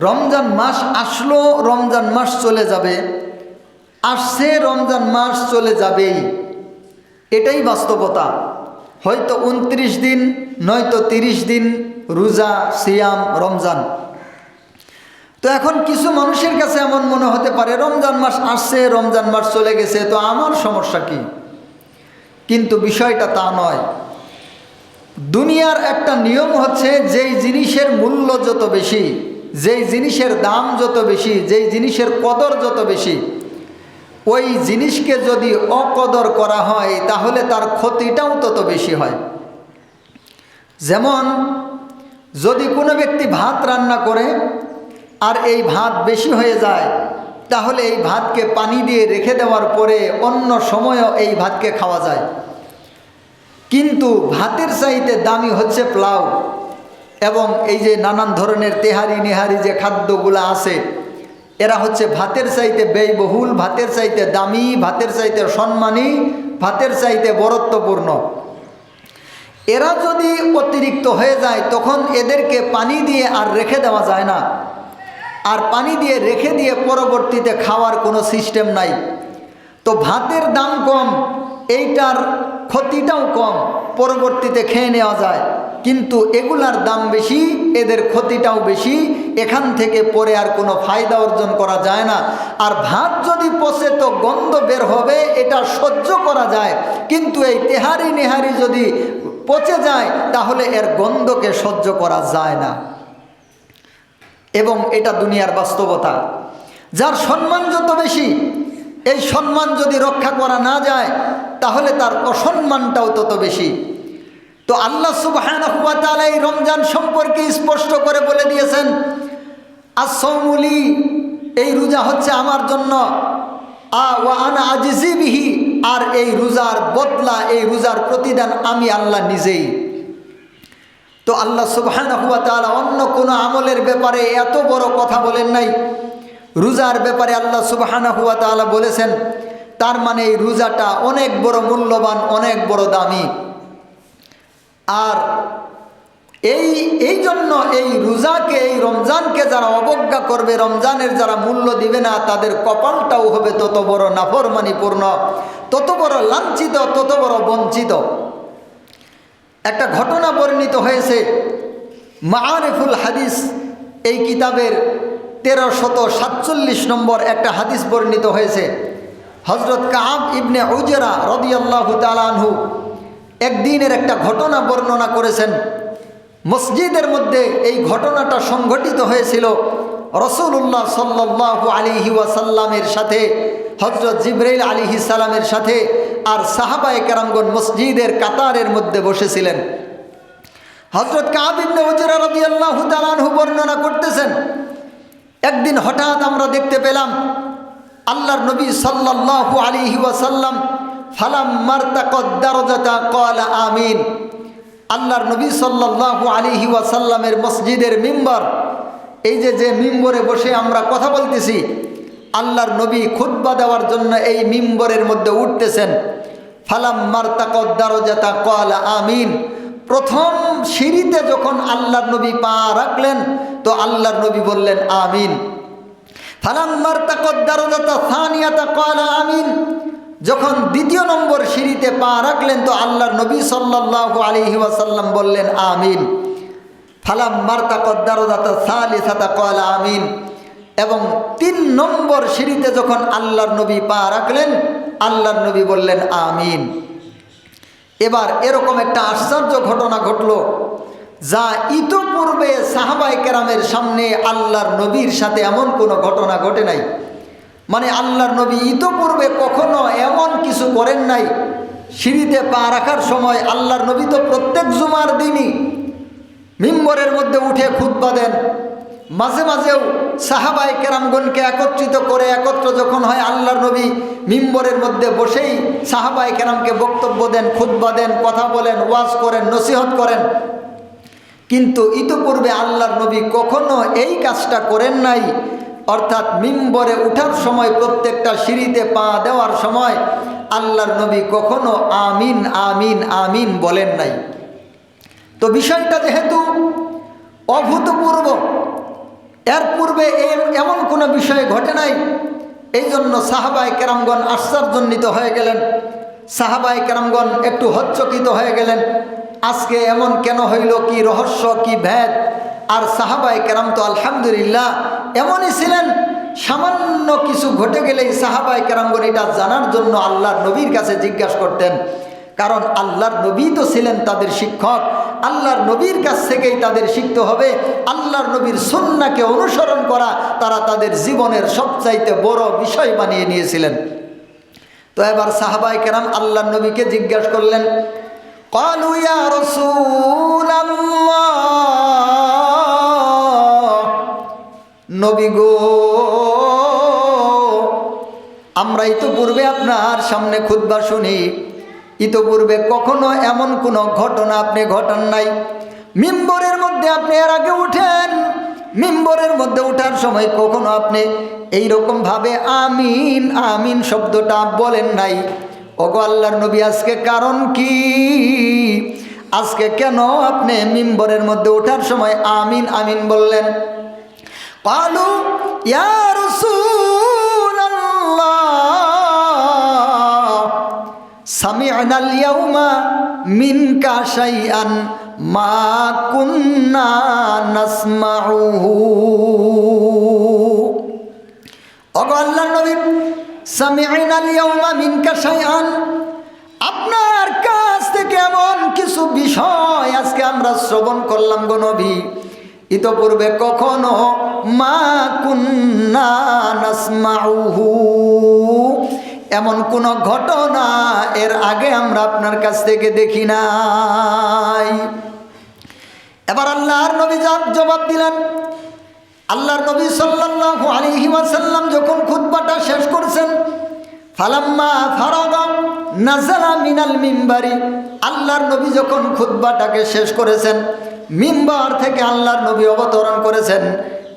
রমজান মাস আসলো, রমজান মাস চলে যাবে, আসছে রমজান মাস চলে যাবেই, এটাই বাস্তবতা। হয়তো 29 দিন নয়তো 30 দিন রোজা সিয়াম রমজান। তো এখন কিছু মানুষের কাছে এমন মনে হতে পারে রমজান মাস আসছে, রমজান মাস চলে গেছে, তো আমার সমস্যা কি? কিন্তু বিষয়টা তা নয়। দুনিয়ার একটা নিয়ম হচ্ছে, যেই জিনিসের মূল্য যত বেশি, যেই জিনিসের দাম যত বেশি, যেই জিনিসের কদর যত বেশি, ওই জিনিসকে যদি অকদর করা হয় তাহলে তার ক্ষতিটাও তত বেশি হয়। যেমন যদি কোনো ব্যক্তি ভাত রান্না করে আর এই ভাত বেশি হয়ে যায়, তাহলে এই ভাতকে পানি দিয়ে রেখে দেওয়ার পরে অন্য সময়ও এই ভাতকে খাওয়া যায়। কিন্তু ভাতের চাইতে দামি হচ্ছে পোলাও এবং এই যে নানান ধরনের তেহারি নেহারি যে খাদ্যগুলো আছে, এরা হচ্ছে ভাতের চাইতে ব্যয়বহুল, ভাতের চাইতে দামি, ভাতের চাইতে সম্মানী, ভাতের চাইতে বরত্বপূর্ণ। এরা যদি অতিরিক্ত হয়ে যায় তখন এদেরকে পানি দিয়ে আর রেখে দেওয়া যায় না, আর পানি দিয়ে রেখে দিয়ে পরবর্তীতে খাওয়ার কোনো সিস্টেম নাই। তো ভাতের দাম কম, এইটার ক্ষতিটাও কম, পরবর্তীতে খেয়ে নেওয়া যায়, কিন্তু এগুলার দাম বেশি, এদের ক্ষতিটাও বেশি, এখান থেকে পরে আর কোনো ফায়দা অর্জন করা যায় না। আর ভাত যদি পচে তো গন্ধ বের হবে, এটা সহ্য করা যায়, কিন্তু এই তেহারি নেহারি যদি পচে যায় তাহলে এর গন্ধকে সহ্য করা যায় না। এবং এটা দুনিয়ার বাস্তবতা। যার সম্মান যত বেশি, এই সম্মান যদি রক্ষা করা না যায় তাহলে তার অসম্মানটাও তত বেশি। তো আল্লাহ সুবহানাহু ওয়া তাআলা এই রমজান সম্পর্কে স্পষ্ট করে বলে দিয়েছেন, আস-সাওমুলি, এই রোজা হচ্ছে আমার জন্য, ওয়া আনা আজিজি বিহি, আর এই রোজার বদলা, এই রোজার প্রতিদান আমি আল্লাহ নিজেই। তো আল্লাহ সুবহানাহু ওয়া তাআলা অন্য কোনো আমলের ব্যাপারে এত বড় কথা বলেন নাই, রোজার ব্যাপারে আল্লাহ সুবহানাহু ওয়া তাআলা বলেছেন। তার মানে এই রোজাটা অনেক বড় মূল্যবান, অনেক বড় দামি। আর এই জন্য এই রোজাকে, এই রমজানকে যারা অবজ্ঞা করবে, রমজানের যারা মূল্য দিবে না, তাদের কপালটাও হবে তত বড় নাফরমানিপূর্ণ, তত বড় লাঞ্ছিত, তত বড় বঞ্চিত। একটা ঘটনা বর্ণিত হয়েছে মাআরিফুল হাদিস এই কিতাবের 1347 নম্বর একটা হাদিস বর্ণিত হয়েছে। হযরত কাব ইবনে উজরা রাদিয়াল্লাহু তাআলা আনহু একদিনের একটা ঘটনা বর্ণনা করেছেন। মসজিদের মধ্যে এই ঘটনাটা সংঘটিত হয়েছিল রাসূলুল্লাহ সাল্লাল্লাহু আলাইহি ওয়াসাল্লামের সাথে, হযরত জিবরাইল আলাইহিস সালামের সাথে, আর সাহাবায়ে কেরামগণ মসজিদের কাতারের মধ্যে বসেছিলেন। হযরত কাব ইবনে উজরা রাদিয়াল্লাহু তাআলা আনহু বর্ণনা করতেছেন, একদিন হঠাৎ আমরা দেখতে পেলাম আল্লাহর নবী সাল্লাল্লাহু আলাইহি ওয়াসাল্লাম ফালাম্মা ইরতাকাদ দারাজাতা ক্বালা আমিন। আল্লাহর নবী সাল্লাল্লাহু আলাইহি ওয়াসাল্লামের মসজিদের মিম্বর, এই যে মিম্বরে বসে আমরা কথা বলতেছি, আল্লাহর নবী খুতবা দেওয়ার জন্য এই মিম্বরের মধ্যে উঠতেছেন। ফালাম্মা ইরতাকাদ দারাজাতা ক্বালা আমিন। প্রথম সিঁড়িতে যখন আল্লাহর নবী পা রাখলেন তো আল্লাহর নবী বললেন আমিন। ফালাম্মা ইরতাকাদ দারাজাতা সানিয়াতা ক্বালা আমিন। যখন দ্বিতীয় নম্বর সিঁড়িতে পা রাখলেন তো আল্লাহর নবী সাল্লাল্লাহু আলাইহি ওয়াসাল্লাম বললেন আমিন। ফালাম্মা ইরতাকাদ দারাজাতা সালিসাতা ক্বালা আমিন। এবং 3 নম্বর সিঁড়িতে যখন আল্লাহর নবী পা রাখলেন, আল্লাহর নবী বললেন আমিন। এবার এরকম একটা আশ্চর্য ঘটনা ঘটল, যা ইতোপূর্বে সাহাবায়ে কেরামের সামনে আল্লাহর নবীর সাথে এমন কোনো ঘটনা ঘটে নাই। মানে আল্লাহর নবী ইতোপূর্বে কখনো এমন কিছু করেন নাই। সিঁড়িতে পা রাখার সময় আল্লাহর নবী তো প্রত্যেক জুমার দিনই মিম্বরের মধ্যে উঠে খুতবা দেন, মাঝে মাঝেও সাহাবায়ে কেরামগণকে একত্রিত করে, একত্র যখন হয় আল্লাহর নবী মিম্বরের মধ্যে বসেই সাহাবায়ে কেরামকে বক্তব্য দেন, খুতবা দেন, কথা বলেন, ওয়াজ করেন, নসিহত করেন। কিন্তু ইতোপূর্বে আল্লাহর নবী কখনো এই কাজটা করেন নাই। অর্থাৎ মিম্বরে উঠার সময়, প্রত্যেকটা সিঁড়িতে পা দেওয়ার সময় আল্লাহর নবী কখনো আমিন আমিন আমিন বলেন নাই। তো বিষয়টা যেহেতু অভূতপূর্ব, এর পূর্বে এমন কোনো বিষয় ঘটে নাই। এই জন্য সাহাবায়ে কেরামগণ আশ্চর্যান্বিত হয়ে গেলেন, সাহাবায়ে কেরামগণ একটু হচ্চকিত হয়ে গেলেন। আজকে এমন কেন হইল, কি রহস্য, কি ভেদ? আর সাহাবায়ে কেরাম তো আলহামদুলিল্লাহ এমনই ছিলেন, সামান্য কিছু ঘটে গেলেই সাহাবায়ে কেরামগণ এটা জানার জন্য আল্লাহর নবীর কাছে জিজ্ঞাসা করতেন। কারণ আল্লাহর নবী তো ছিলেন তাদের শিক্ষক, আল্লাহর নবীর কাছ থেকেই তাদের শিখতে হবে। আল্লাহর নবীর সুন্নাহকে অনুসরণ করা তারা তাদের জীবনের সবচাইতে বড় বিষয় বানিয়ে নিয়েছিলেন। তো এবার সাহাবায়ে কেরাম আল্লাহর নবীকে জিজ্ঞাসা করলেন, ক্বালু ইয়া রাসূলাল্লাহ, নবী গো, আমরা ইতোপূর্বে আপনার সামনে খুতবা শুনি, ইতোপূর্বে কখনো এমন কোনো ঘটনা আপনি ঘটান নাই। মিম্বরের মধ্যে আপনি এর আগে উঠেন, মিম্বরের মধ্যে ওঠার সময় কখনো আপনি এইরকমভাবে আমিন আমিন শব্দটা বলেন নাই। ওগো আল্লাহর নবী, আজকে কারণ কি? আজকে কেন আপনি মিম্বরের মধ্যে ওঠার সময় আমিন আমিন বললেন? ক্বালু ইয়া রাসূলাল্লাহ, সামি'নাল ইয়াউমা মিনকা শাইআন মা কুন্না নাসমাউহু। ওগো আল্লাহর নবী, সামি'নাল ইয়াউমা মিনকা শাইআন, আপনার কাছ থেকে এমন কিছু বিষয় আজকে আমরা শ্রবণ করলাম গো নবী, ইতোপূর্বে কখনো মা কুন্না নাসমাউহু, এমন কোন ঘটনা এর আগে আমরা আপনার কাছ থেকে দেখি নাই। এবার আল্লাহর নবী জবাব দিলেন। আল্লাহর নবী সাল্লাল্লাহু আলাইহি ওয়াসাল্লাম যখন খুতবাটা শেষ করছেন, ফালাম্মা ফারাগা নাযালা মিনাল মিম্বারি, আল্লাহর নবী যখন খুতবাটাকে শেষ করেছেন, মিম্বার থেকে আল্লাহর নবী অবতরণ করেছেন।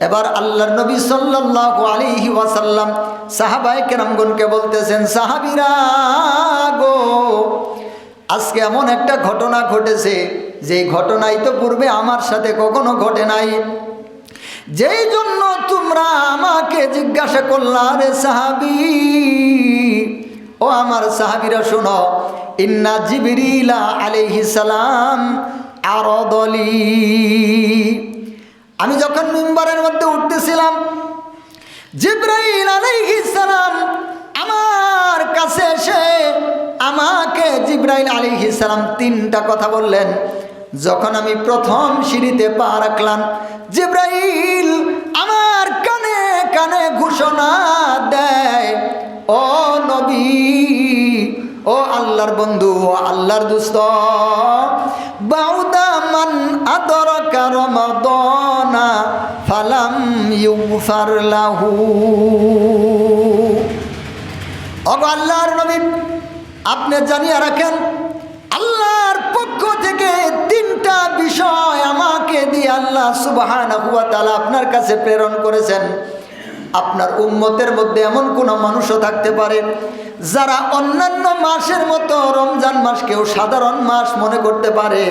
এবার আল্লাহর নবী সাল্লাল্লাহু আলাইহি ওয়াসাল্লাম সাহাবায়ে কেরামগণকে বলতেছেন, সাহাবীরা গো, আজকে এমন একটা ঘটনা ঘটেছে যে ঘটনাই তো পূর্বে আমার সাথে কখনো ঘটে নাই, যেই জন্য তোমরা আমাকে জিজ্ঞাসা করলা। রে সাহাবী, ও আমার সাহাবীরা শোনো, ইন্না জিবরিল আলাইহিস সালাম আরাদালি, আমি যখন মিম্বরের মধ্যে উঠতেছিলাম, জিবরাইল আলাইহিস সালাম আমার কাছে এসে আমাকে জিবরাইল আলাইহিস সালাম তিনটা কথা বললেন। যখন আমি প্রথম সিঁড়িতে পা রাখলাম, জিবরাইল আমার কানে কানে ঘোষণা দেয়, ও নবী, ও আল্লাহর বন্ধু, ও আল্লাহর দোস্ত, বাউদা মান আদরাকা রমাদানা ফালাম ইউগফার লাহু। ও আল্লাহর নবী, আপনি জানিয়ে রাখেন, আল্লাহর পক্ষ থেকে তিনটা বিষয় আমাকে দিয়ে আল্লাহ সুবহানাহু ওয়া তাআলা আপনার কাছে প্রেরণ করেছেন। আপনার উম্মতের মধ্যে এমন কোনো মানুষও থাকতে পারে যারা অন্যান্য মাসের মতো রমজান মাসকেও সাধারণ মাস মনে করতে পারে।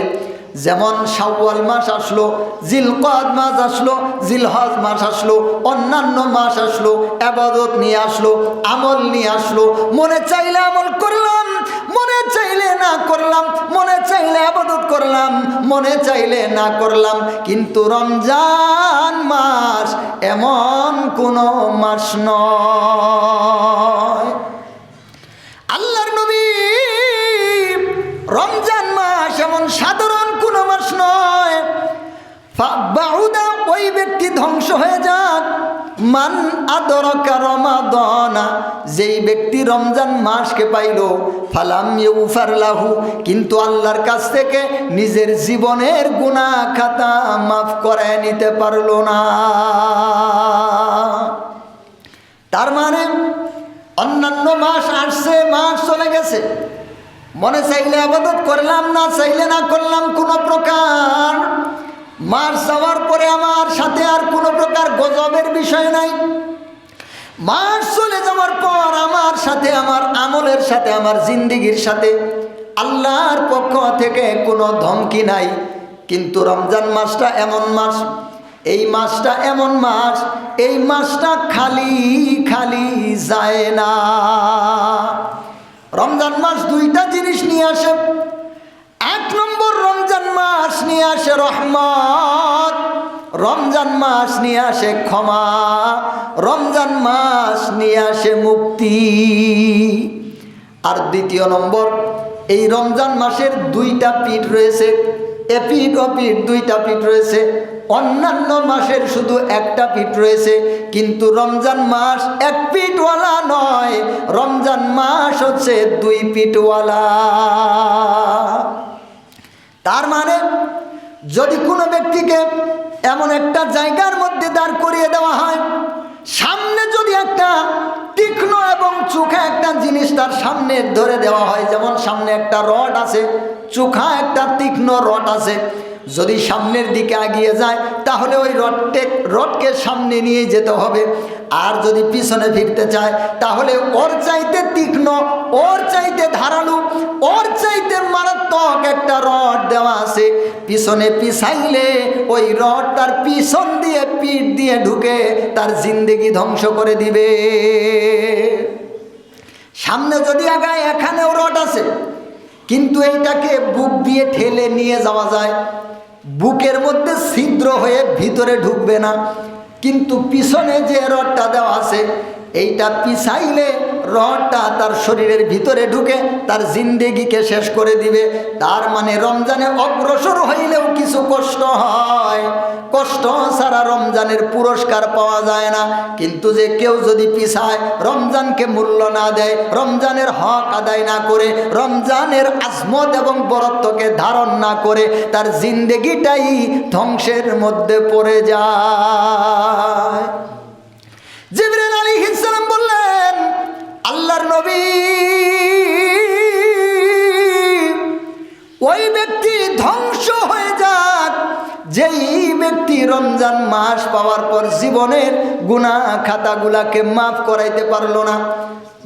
যেমন শাওয়াল মাস আসলো, জিলকদ মাস আসলো, জিলহজ মাস আসলো, অন্যান্য মাস আসলো, ইবাদত নিয়ে আসলো, আমল নিয়ে আসলো, মনে চাইলে আমল করলাম, মনে চাইলে না করলাম, মনে চাইলে ইবাদত করলাম, মনে চাইলে না করলাম। কিন্তু রমজান মাস এমন কোনো মাস নয়। আল্লাহর নবী, রমজান মাস এমন সাধারণ কোনো মাস নয়। বাউদা, ওই ব্যক্তি ধ্বংস হয়ে যাক, মান আদরাকা রমাদানা, যেই ব্যক্তি রমজান মাসকে পাইল, ফালাম ইউগফার লাহু, কিন্তু আল্লাহর কাছ থেকে নিজের জীবনের গুনাহ খাতা মাফ করে নিতে পারলো না। তার মানে অন্যান্য মাস আসছে, মাস চলে গেছে, মনে চাইলে ইবাদত করলাম, না চাইলে না করলাম, কোনো প্রকার মাস যাওয়ার পরে আমার সাথে আর কোনো প্রকার গজবের বিষয় নাই। মাস চলে যাওয়ার পর আমার সাথে, আমার আমলের সাথে, আমার জিন্দিগির সাথে আল্লাহর পক্ষ থেকে কোনো ধমকি নাই। কিন্তু রমজান মাসটা এমন মাস, এই মাসটা এমন মাস, এই মাসটা খালি খালি যায় না। রমজান মাস দুইটা জিনিস নিয়ে আসে। এক নম্বর, রমজান মাস নিয়ে আসে রহমত, রমজান মাস নিয়ে আসে ক্ষমা, রমজান মাস নিয়ে আসে মুক্তি। আর দ্বিতীয় নম্বর, এই রমজান মাসের দুইটা পিঠ রয়েছে, এপিঠ ও পিঠ, দুইটা পিঠ রয়েছে। অন্যান্য মাসের শুধু একটা পিঠ রয়েছে, কিন্তু রমজান মাস এক পিঠওয়ালা নয়, রমজান মাস হচ্ছে দুই পিঠওয়ালা। তার মানে যদি কোনো ব্যক্তিকে এমন একটা জায়গার মধ্যে দাঁড় করিয়ে দেওয়া হয়, সামনে যদি একটা তীক্ষ্ণ এবং চোখা একটা জিনিস তার সামনে ধরে দেওয়া হয়, যেমন সামনে একটা রড আছে, চোখা একটা তীক্ষ্ণ রড আছে, যদি সামনের দিকে এগিয়ে যায় তাহলে ওই রডকে সামনে নিয়ে যেতে হবে। আর যদি পিছনে ফিরতে চায় তাহলে ওর চাইতে তীক্ষ্ণ, ওর চাইতে ধারালো, ওর চাইতে মারাত্মক একটা রড দেওয়া আছে। পিছনে পিছাইলে ওই রড তার পিছন দিয়ে, পিঠ দিয়ে ঢুকে তার জিন্দেগি ধ্বংস করে দিবে। সামনে যদি আগায়, এখানেও রড আছে, কিন্তু এইটাকে বুক দিয়ে ঠেলে নিয়ে যাওয়া যায়, বুকের মধ্যে ছিদ্র হয়ে ভিতরে ঢুকবে না। কিন্তু পিছনে যে রডটা দেওয়া আছে, এইটা পিছাইলে রডটা তার শরীরের ভিতরে ঢুকে তার জিন্দেগিকে শেষ করে দিবে। তার মানে রমজানে অগ্রসর হইলেও কিছু কষ্ট হয়, কষ্ট ছাড়া রমজানের পুরস্কার পাওয়া যায় না। কিন্তু যে কেউ যদি পিছায়, রমজানকে মূল্য না দেয়, রমজানের হক আদায় না করে, রমজানের আজমত এবং বরত্বকে ধারণ না করে, তার জিন্দেগিটাই ধ্বংসের মধ্যে পড়ে যায়। জিবরিল আলাইহিস সালাম বললেন, আল্লাহর নবী, ওই ব্যক্তি ধ্বংস হয়ে যাক যেই ব্যক্তি রমজান মাস পাওয়ার পর জীবনের গুনাহ খাতাগুলাকে মাফ করাইতে পারলো না।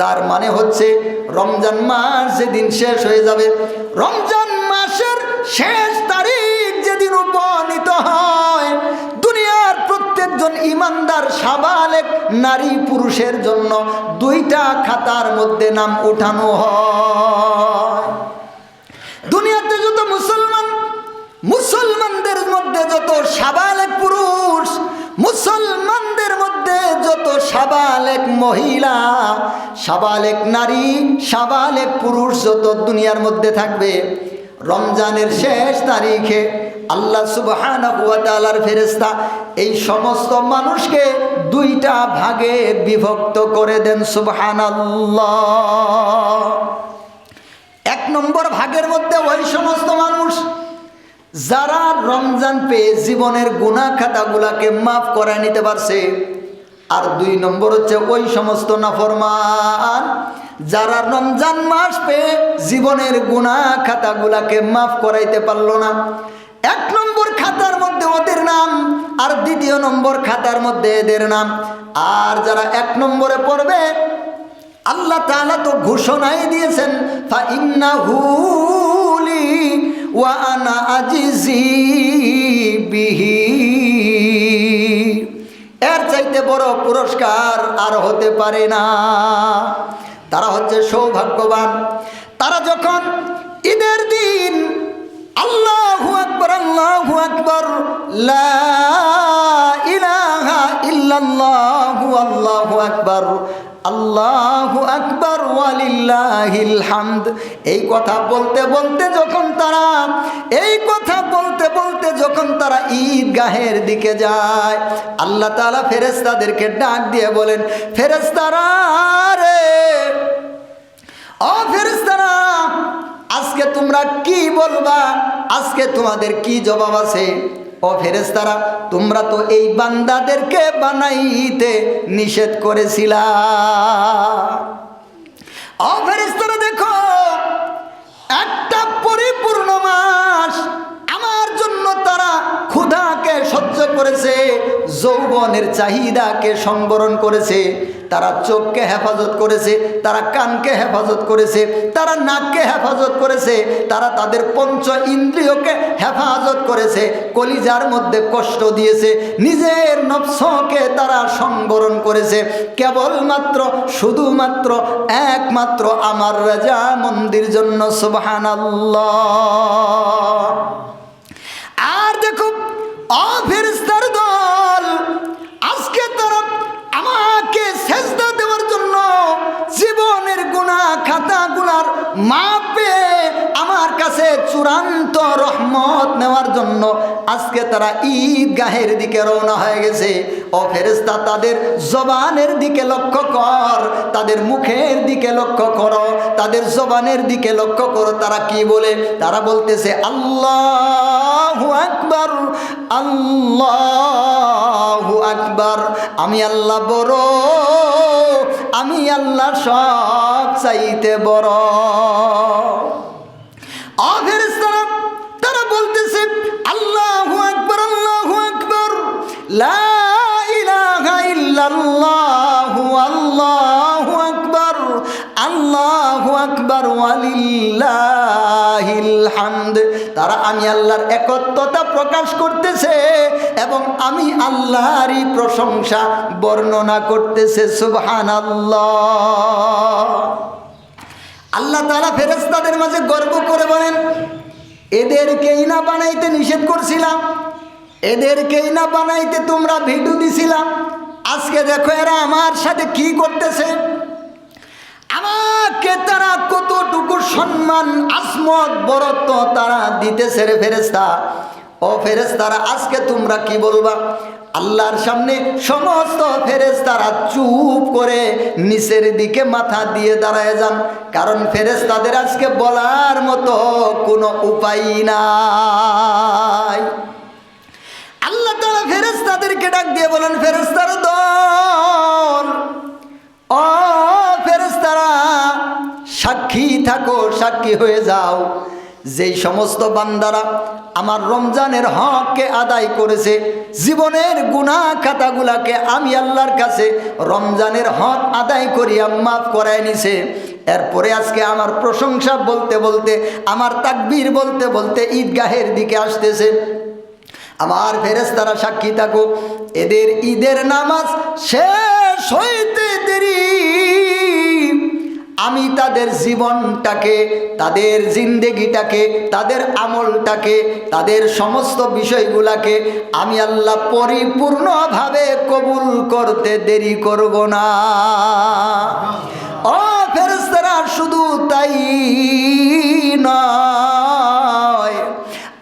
তার মানে হচ্ছে রমজান মাস যেদিন শেষ হয়ে যাবে, রমজান মাসের শেষ তারিখ যেদিন উপনীত হয়, দুনিয়ার প্রত্যেকজন ইমানদার সাবালেক নারী পুরুষের জন্য দুইটা খাতার মধ্যে নাম উঠানো হয়। দুনিয়াতে যত মুসলমানদের মধ্যে যত সাবালেক পুরুষ, মুসলমানদের মধ্যে যত সাবালেক মহিলা, সাবালেক নারী, সাবালেক পুরুষ যত দুনিয়ার মধ্যে থাকবে, রমজানের শেষ তারিখে আল্লাহ সুবহানাহু ওয়া তাআলার ফেরেশতা এই সমস্ত মানুষকে দুইটা ভাগে বিভক্ত করে দেন। সুবহানাল্লাহ। এক নম্বর ভাগের মধ্যে ওই সমস্ত মানুষ যারা রমজান পেয়ে জীবনের গুনাহ খাতাগুলাকে মাফ করে নিতে পারছে। আর দুই নম্বর হচ্ছে ওই সমস্ত নাফরমান যারা রমজান মাস পেয়ে জীবনের গুনাহ খাতাগুলাকে মাফ করাইতে পারলো না। এক নম্বর খাতার মধ্যে ওদের নাম, আর দ্বিতীয় নম্বর খাতার মধ্যে এদের নাম। আর যারা এক নম্বরে পড়বে, আল্লাহ তাআলা তো ঘোষণাই দিয়েছেন, ফা ইন্নাহু লি ওয়া আনা আজিজি বিহি, এর চাইতে বড় পুরস্কার আর হতে পারে না। তারা হচ্ছে সৌভাগ্যবান। তারা যখন ঈদের দিন আল্লাহু আকবার, আল্লাহু আকবার, লা ইলাহা ইল্লাল্লাহু, আল্লাহু আকবার, আল্লাহু আকবার ওয়ালিল্লাহিল হামদ, এই কথা বলতে বলতে যখন তারা, এই কথা বলতে বলতে যখন তারা ঈদগাহের দিকে যায়, আল্লাহ তাআলা ফেরেশতাদেরকে ডাক দিয়ে বলেন, ফেরেশতারা রে, ও ফেরেশতারা, আজকে তোমরা কি বলবা? আজকে তোমাদের কি জবাব আছে? ও ফেরেশতারা, তোমরা তো এই বান্দাদেরকে বানাইতে নিষেধ করেছিলা। ও ফেরেশতারা, দেখো, একটা পরিপূর্ণ মাস আমার জন্য তারা ক্ষুধা ক্ষুধাকে সহ্য করেছে, যৌবনের চাহিদাকে সংবরণ করেছে, তারা চোখকে হেফাজত করেছে, তারা কানকে হেফাজত করেছে, তারা নাককে হেফাজত করেছে, তারা তাদের পঞ্চ ইন্দ্রিয়কে হেফাজত করেছে, কলিজার মধ্যে কষ্ট দিয়েছে, নিজের নফসকে তারা সংবরণ করেছে, কেবলমাত্র শুধুমাত্র একমাত্র আমার রাজা মন্দির জন্য। সুবহানাল্লাহ। আর দেখো ফেরেশতার দল, আজকে তারা আমাকে সেজদা দেওয়ার জন্য, জীবনের গুনাহ খাতাগুলার মাপে আমার কাছে চূড়ান্ত রহমত নেওয়ার জন্য আজকে তারা ঈদগাহের দিকে রওনা হয়ে গেছে। ও ফেরেশতা, তাদের জবানের দিকে লক্ষ্য কর, তাদের মুখের দিকে লক্ষ্য করো, তাদের জবানের দিকে লক্ষ্য করো। তারা কি বলে? তারা বলতেছে আল্লাহু আকবার, আল্লাহু আকবার। আমি আল্লাহ বড়, আমি আল্লাহ সব চাইতে বড়। ফেরেশতারা তারা বলতেছে আল্লাহু আকবার, আল্লাহু আকবার, লা ইলাহা ইল্লাল্লাহু, আল্লাহু আকবার, আল্লাহু আকবার, ওয়ালিল্লাহিল হামদ। তারা আমি আল্লাহর একত্বতা প্রকাশ করতেছে এবং আমি আল্লাহরই প্রশংসা বর্ণনা করতেছে। সুবহানাল্লাহ। আল্লাহ তাআলা ফেরেশতাদের মাঝে গর্ব করে বলেন, এদেরকেই না বানাইতে নিষেধ করছিলাম, এদেরকেই না বানাইতে তোমরা ভিডিও দিছিলাম, আজকে দেখো এরা আমার সাথে কি করতেছে। আমাকে তারা কতটুকু সম্মান, আসমত, বরত্ব তারা দিতেছে রে ফেরেশতা। ও ফেরেশতারা, আজকে তোমরা কি বলবা? আল্লাহর সামনে সমস্ত ফেরেশতারা চুপ করে নিচের দিকে মাথা দিয়ে দাঁড়ায় যান, কারণ ফেরেশতাদের আজকে বলার মতো কোনো উপায় নাই। আল্লাহ তাআলা ফেরেশতাদেরকে ডাক দিয়ে বলেন, ফেরেশতার দল, ও ফেরেশতারা, সাক্ষী থাকো, সাক্ষী হয়ে যাও। যেই সমস্ত বান্দারা আমার রমজানের হককে আদায় করেছে, জীবনের গুনাহ খাতাগুলাকে আমি আল্লাহর কাছে রমজানের হক আদায় করিয়া মাফ করায় নিছে, এরপরে আজকে আমার প্রশংসা বলতে বলতে, আমার তাকবীর বলতে বলতে ঈদগাহের দিকে আসতেছে। আমার ফেরেশতারা সাক্ষী থাকো, এদের ঈদের নামাজ শেষ হইতে দেরি আমি তাদের জীবনটাকে, তাদের জিন্দেগিটাকে, তাদের আমলটাকে, তাদের সমস্ত বিষয়গুলাকে আমি আল্লাহ পরিপূর্ণভাবে কবুল করতে দেরি করব না। ও ফেরেশতারা, শুধু তাই নয়,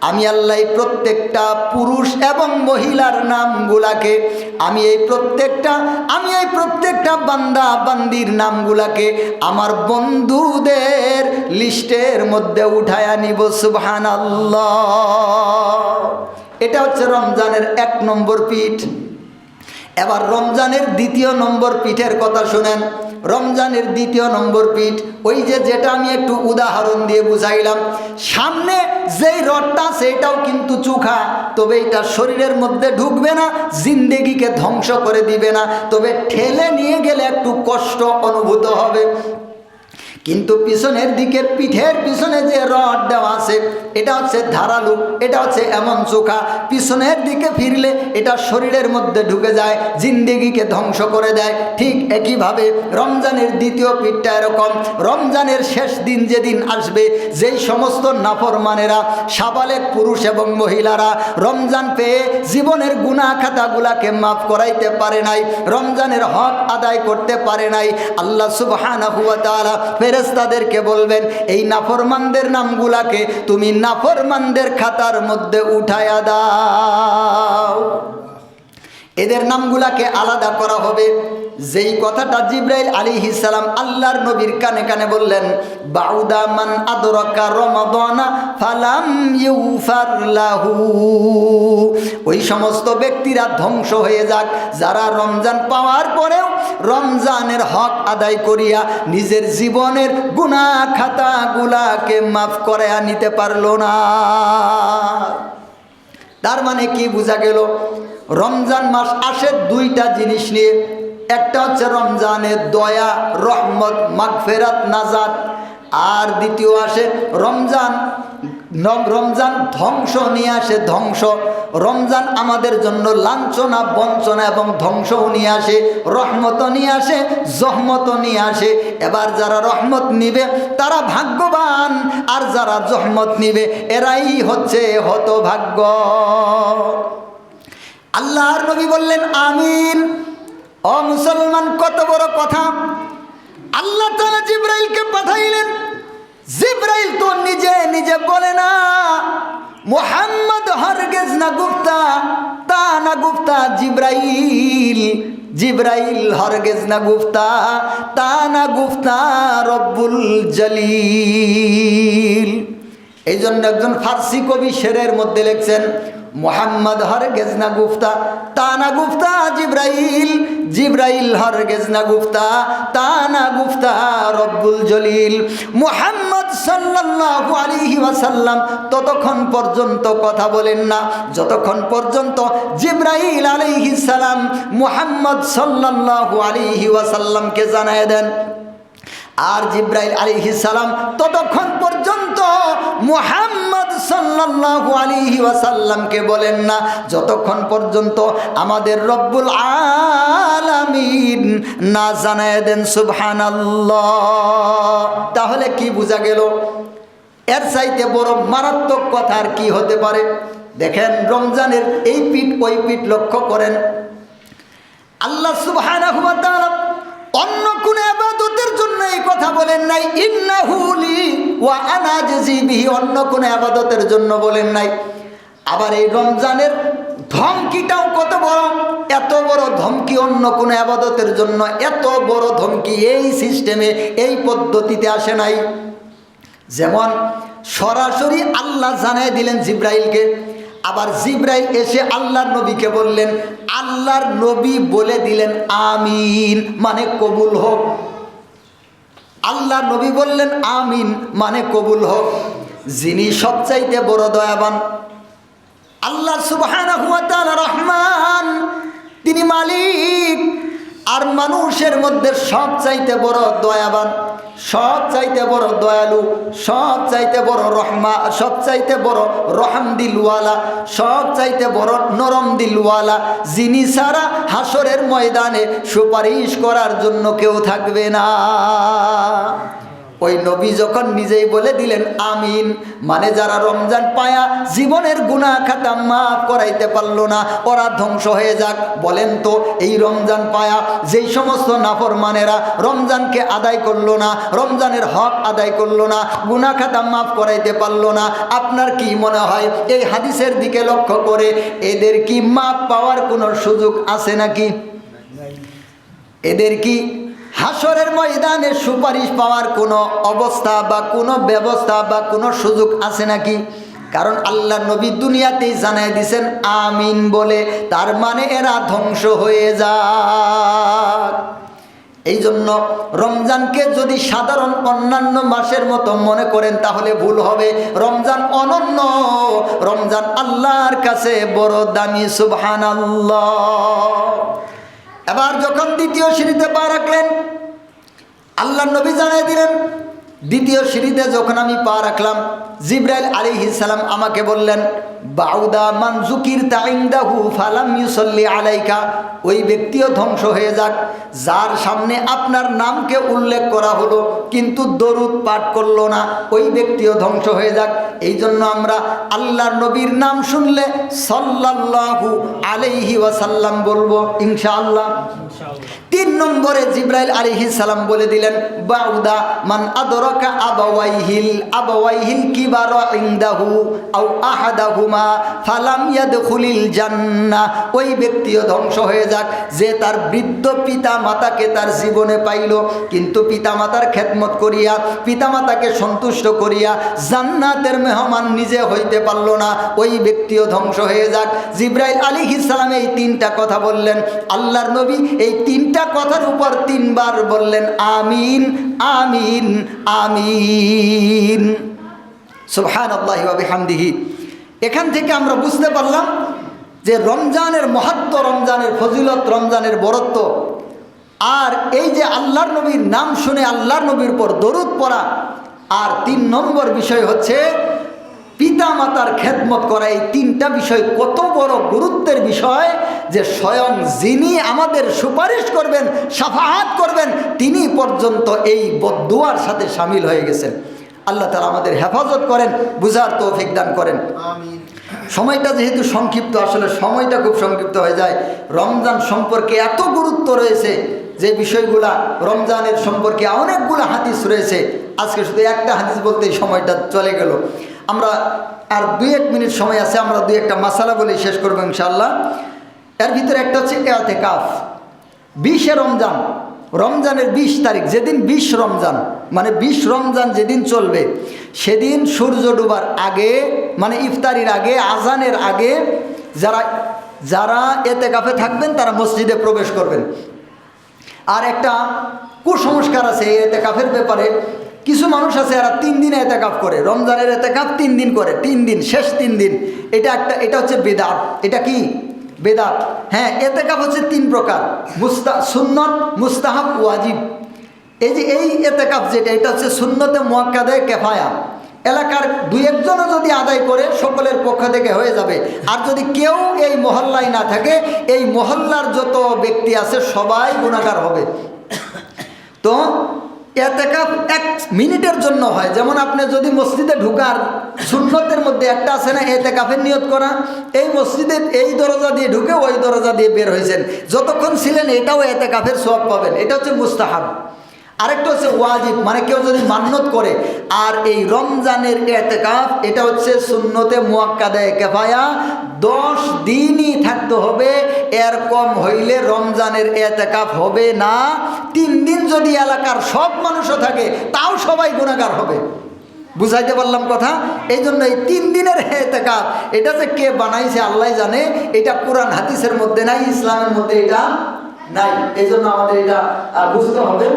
আমি আল্লাহ প্রত্যেকটা পুরুষ এবং মহিলার নামগুলাকে, আমি এই প্রত্যেকটা বান্দা বান্দির নামগুলাকে আমার বন্ধুদের লিস্টের মধ্যে উঠায়া নিব। সুবহানাল্লাহ। এটা হচ্ছে রমজানের 1 নম্বর পিঠ। এবার রমজানের 2 নম্বর পিঠের কথা শুনেন। রমজানের 2 নম্বর পিঠ ওই যেটা আমি একটু উদাহরণ দিয়ে বুঝাইলাম, সামনে যেই রডটা সেটাও কিন্তু চোখা, তবে এটা শরীরের মধ্যে ঢুকবে না, জিন্দেগিকে ধ্বংস করে দিবে না, তবে ঠেলে নিয়ে গেলে একটু কষ্ট অনুভূত হবে। কিন্তু পিছনের দিকে, পিঠের পিছনে যে রড দেওয়া আছে এটা হচ্ছে ধারালো, এটা হচ্ছে এমন চোখা, পিছনের দিকে ফিরলে এটা শরীরের মধ্যে ঢুকে যায়, জিন্দেগিকে ধ্বংস করে দেয়। ঠিক একইভাবে রমজানের 2 পিঠটা এরকম। রমজানের শেষ দিন যেদিন আসবে, যেই সমস্ত নাফরমানেরা, সাবালেক পুরুষ এবং মহিলারা রমজান পেয়ে জীবনের গুনাহ খাতাগুলাকে মাফ করাইতে পারে নাই, রমজানের হক আদায় করতে পারে নাই, আল্লাহ সুবহানাহু ওয়া তাআলা ফেরেশতাদেরকে বলবেন, এই নাফরমানদের নামগুলাকে তুমি নাফরমানদের খাতার মধ্যে উঠায়া দাও। এদের নামগুলাকে আলাদা করা হবে। যেই কথাটা জিবরাইল আলাইহিস সালাম আল্লাহর নবীর কানে কানে বললেন, বাউদা মান আদরাকা রমাদানা ফালাম ইউফার লাহু, ওই সমস্ত ব্যক্তিরা ধ্বংস হয়ে যাক যারা রমজান পাওয়ার পরেও রমজানের হক আদায় করিয়া নিজের জীবনের গুনাহ খাতাগুলাকে মাফ করে নিতে পারল না। তার মানে কি বোঝা গেল? রমজান মাস আসে দুইটা জিনিস নিয়ে। একটা হচ্ছে রমজানের দয়া, রহমত, মাগফিরাত, নাজাত। আর দ্বিতীয় আসে রমজান ধ্বংস নিয়ে আসে, ধ্বংস। রমজান আমাদের জন্য লাঞ্ছনা, বঞ্চনা এবং ধ্বংসও নিয়ে আসে, রহমতও নিয়ে আসে, জহমতও নিয়ে আসে। এবার যারা রহমত নিবে তারা ভাগ্যবান, আর যারা জহমত নিবে এরাই হচ্ছে হতভাগ্য। আল্লাহর নবী বললেন আমিন। ও মুসলমান, কত বড় কথা! আল্লাহ তাআলা জিবরাইলকে পাঠাইলেন। জিবরাইল তো নিজে নিজে বলে না মুহাম্মদ হরগেজ না গুফতা, তা না গুফতা। জিবরাইল হরগেজ না গুফতা, তা না গুফতা রব্বুল জলিল। এই জন্য একজন ফার্সি কবি শেরের মধ্যে লিখছেন মুহাম্মদ হরগেজ না গুফতা, তা না গুফতা জিবরাইল হরগেজ না গুফতা, তা না গুফতা রব্বুল জলিল। মুহাম্মদ সাল্লাল্লাহু আলাইহি ওয়াসাল্লাম ততক্ষণ পর্যন্ত কথা বলেন না যতক্ষণ পর্যন্ত জিবরাইল আলাইহিস সালাম মুহাম্মদ সাল্লাল্লাহু আলাইহি ওয়াসাল্লামকে জানায় দেন। আর জিবরাইল আলাইহিস সালাম ততক্ষণ পর্যন্ত মুহাম্মদ সাল্লাল্লাহু আলাইহি ওয়াসাল্লামকে বলেন না যতক্ষণ পর্যন্ত আমাদের রব্বুল আলামিন না জানায় দেন সুবহানাল্লাহ। তাহলে কি বোঝা গেল? এর চাইতে বড় মারাত্মক কথা আর কি হতে পারে? দেখেন, রমজানের এই পিঠ ওই পিঠ লক্ষ্য করেন। আল্লাহ সুবহানাহু ওয়া তাআলা অন্য কোন ইবাদতের জন্য এই কথা বলেন নাই, ইন্নাহু লি ওয়া আনা আজজি বিহি। অন্য কোন ইবাদতের জন্য বলেন নাই। আবার এই রমজানের ধমকিটাও কত বড়! এত বড় ধমকি অন্য কোন ইবাদতের জন্য, এত বড় ধমকি এই সিস্টেমে, এই পদ্ধতিতে আসে নাই। যেমন সরাসরি আল্লাহ জানাই দিলেন জিবরাইলকে, আবার জিবরাইল এসে আল্লাহর নবীকে বললেন, আল্লাহর নবী বলে দিলেন আমিন, মানে কবুল হোক। আল্লাহর নবী বললেন আমিন, মানে কবুল হোক। যিনি সবচাইতে বড় দয়াবান, আল্লাহ সুবহানাহু ওয়া তাআলা রহমান, তিনি মালিক। আর মানুষের মধ্যে সবচাইতে বড় দয়াবান, সবচাইতে বড় দয়ালু, সবচাইতে বড় রহমা, সবচাইতে বড় রহম দিলওয়ালা, সবচাইতে বড় নরম দিলওয়ালা, যিনি ছাড়া হাসরের ময়দানে সুপারিশ করার জন্য কেউ থাকবে না। ওই নবী যখন নিজেই বলে দিলেন আমিন, মানে যারা রমজান পায়া জীবনের গুনাহ খাতা মাফ করাইতে পারলো না, ওরা ধ্বংস হয়ে যাক। বলেন তো, এই রমজান পায়া যেই সমস্ত নাফরমানেরা রমজানকে আদায় করলো না, রমজানের হক আদায় করলো না, গুনাহ খাতা মাফ করাইতে পারলো না, আপনার কি মনে হয় এই হাদিসের দিকে লক্ষ্য করে এদের কি মাফ পাওয়ার কোনো সুযোগ আছে নাকি? এদের কি হাসরের ময়দানে সুপারিশ পাওয়ার কোনো অবস্থা বা কোনো ব্যবস্থা বা কোনো সুযোগ আছে নাকি? কারণ আল্লাহ নবী দুনিয়াতেই জানাই দিয়েছেন আমিন বলে, তার মানে এরা ধ্বংস হয়ে যাক। এই জন্য রমজানকে যদি সাধারণ অন্যান্য মাসের মতো মনে করেন তাহলে ভুল হবে। রমজান অনন্য, রমজান আল্লাহর কাছে বড় দামি, সুবহানাল্লাহ। এবার যখন দ্বিতীয় সিঁড়িতে পা রাখলেন, আল্লাহর নবী জানাই দিলেন, দ্বিতীয় সিঁড়িতে যখন আমি পা রাখলাম, জিবরাইল আলাইহিস সালাম আমাকে বললেন, বাউদা মান যুকিরতা ইনদাহু ফালাম ইউসাল্লি আলাইকা। ওই ব্যক্তিও ধ্বংস হয়ে যাক যার সামনে আপনার নামকে উল্লেখ করা হলো কিন্তু দরুদ পাঠ করলো না, ওই ব্যক্তিও ধ্বংস হয়ে যাক। এই জন্য আমরা আল্লাহর নবীর নাম শুনলে সাল্লাল্লাহু আলাইহি ওয়াসাল্লাম বলবো ইনশাআল্লাহ। 3 নম্বরে জিবরাইল আলাইহিস সালাম বলে দিলেন, বাউদা মান আদরাকা আবাওয়াইহিল কিবারা ইনদাহু আও আহাদাহুমা ফালাম ইয়াদখুলিল জান্নাহ। ওই ব্যক্তিও ধ্বংস হয়ে যাক যে তার বৃদ্ধ পিতা মাতাকে তার জীবনে পাইল কিন্তু পিতামাতার খেদমত করিয়া, পিতামাতাকে সন্তুষ্ট করিয়া জান্নাতের মেহমান নিজে হইতে পারল না, ওই ব্যক্তিও ধ্বংস হয়ে যাক। জিবরাইল আলাইহিস সালাম এই 3টা কথা বললেন। আল্লাহর নবী এই 3টা কথার উপর 3 বার বললেন আমিন, আমিন, আমিন। সুবহানাল্লাহি ওয়া বিহামদিহি। এখান থেকে আমরা বুঝতে পারলাম যে রমজানের মাহাত্ম্য, রমজানের ফজিলত, রমজানের বরত্ব। আর এই যে আল্লাহর নবীর নাম শুনে আল্লাহর নবীর উপর দরুদ পড়া। আর 3 নম্বর বিষয় হচ্ছে পিতা মাতার খেদমত করা। এই 3টা বিষয় কত বড় গুরুত্বের বিষয় যে স্বয়ং যিনি আমাদের সুপারিশ করবেন, শাফাআত করবেন, তিনি পর্যন্ত এই বদদুয়ার সাথে শামিল হয়ে গেছেন। আল্লাহ তাআলা আমাদের হেফাজত করেন, বুঝার তৌফিক দান করেন। আমিন। সময়টা যেহেতু সংক্ষিপ্ত, আসলে সময়টা খুব সংক্ষিপ্ত হয়ে যায়। রমজান সম্পর্কে এত গুরুত্ব রয়েছে যে বিষয়গুলা, রমজানের সম্পর্কে অনেকগুলো হাদিস রয়েছে। আজকে শুধু একটা হাদিস বলতেই সময়টা চলে গেল। আমরা আর 2-1 মিনিট সময় আছে, আমরা 2-1টা মাসালা বলে শেষ করবো ইনশাআল্লাহ। এর ভিতরে একটা হচ্ছে ইতিকাফ। 20 রমজান, রমজানের 20 তারিখ, যেদিন 20 রমজান, মানে 20 রমজান যেদিন চলবে, সেদিন সূর্য ডুবার আগে, মানে ইফতারির আগে, আজানের আগে যারা ইতিকাফে থাকবেন তারা মসজিদে প্রবেশ করবেন। আর একটা কুসংস্কার আছে এই ইতিকাফের ব্যাপারে। কিছু মানুষ আছে এরা 3 দিনে ইতিকাফ করে, রমজানের ইতিকাফ 3 দিন করে, 3 দিন, শেষ 3 দিন। এটা হচ্ছে বেদাত। এটা কি? বেদাত। হ্যাঁ, ইতিকাফ হচ্ছে 3 প্রকার: সুন্নত, মুস্তাহাব, ওয়াজিব। এই ইতিকাফ যেটা, এটা হচ্ছে সুন্নতে মুআক্কাদে কিফায়া। এলাকার 2-1 জনও যদি আদায় করে সকলের পক্ষ থেকে হয়ে যাবে। আর যদি কেউ এই মহল্লায় না থাকে, এই মহল্লার যত ব্যক্তি আছে সবাই গুনাহগার হবে। তো ইতিকাফ 1 মিনিটের জন্য হয়। যেমন আপনি যদি মসজিদে ঢুকার সুন্নতের মধ্যে একটা আছে না, ইতিকাফের নিয়ত করা। এই মসজিদে এই দরজা দিয়ে ঢুকে ওই দরজা দিয়ে বের হয়েছেন, যতক্ষণ ছিলেন এটাও ইতিকাফের সওয়াব পাবেন। এটা হচ্ছে মুস্তাহাব। আরেকটা হচ্ছে ওয়াজিব, মানে কেউ যদি মান্যত করে। আর এই রমজানের ইতিকাফ এটা হচ্ছে সুন্নতে মুআক্কাদে কিফায়া। 10 দিনই থাকতে হবে, এর কম হইলে রমজানের ইতিকাফ হবে না। 3 দিন যদি এলাকার সব মানুষও থাকে তাও সবাই গুনাহগার হবে। বুঝাইতে পারলাম কথা? এই জন্য এই 3 দিনের ইতিকাফ, এটা যে কে বানাইছে আল্লাহ জানে। এটা কোরআন হাদিসের মধ্যে নাই, ইসলামের মধ্যে এটা নাই। এই জন্য আমাদের এটা বুঝতে হবে।